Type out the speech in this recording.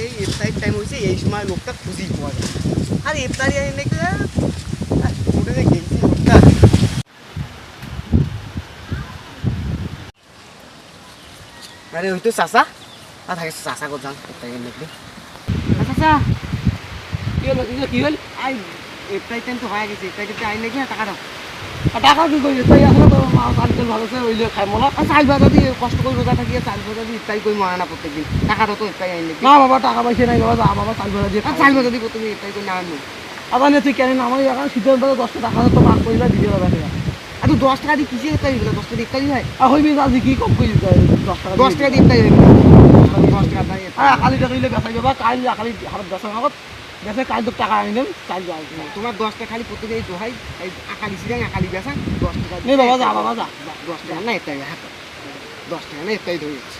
এই ইফতারির টাইম হয়েছে, এই সময় লোকটা খুঁজেই পাওয়া যায়। আর ইফতারি নাকি উঠে যে গেছি লোকটা। আরে ওই তো চাচা, আর থাকে চাচা কো যান ইফতারি নাকি। চাচা কি হল কি হল? আই ইফতারি টাইম তো হয়ে গেছে, ইফতারি আই নাকি টাকা দাও। টাকা কি করি তাই আসলে তো আজকাল ভালো আছে ওইলে খাই মলা। আর চাল ভাজা দিয়ে কষ্ট করে রোজা থাকিয়ে চাল ভাজা দিয়ে ইফতারি করে মারা না প্রত্যেকদিন। টাকা দাও তো ইফতারি আই নাকি। না বাবা টাকা পয়সা নাই বাবা, যা বাবা চাল ভাড়া দিয়ে আর চাল ভাজা দিয়ে তুমি ইফতারি করে না আনো। আবার তুই কেন আমার এখন শীতের বেলা 10 টাকা তো মাছ কইলা দিয়ে দেবে। আর তো 10 টাকা দিয়ে কিসে ইফতারি হলো? 10 টাকা দিয়ে ইফতারি হয়? আর হইবি আজি কি কম কই 10 টাকা 10 টাকা দিয়ে ইফতারি হবে। 10 টাকা দিয়ে আর খালি টাকা দিলে বেচা যাবা, কাল খালি হাত বেচা আগত বেচে কাল তো টাকা আনি দেন কাল যাও। তোমার 10 টাকা খালি প্রত্যেকদিন এই দোহাই এই আকালি সিরাং আকালি বেচা 10 টাকা নে বাবা যা বাবা যা। 10 টাকা না ইফতারি হাত 10 টাকা না ইফতারি ধরে যাচ্ছে।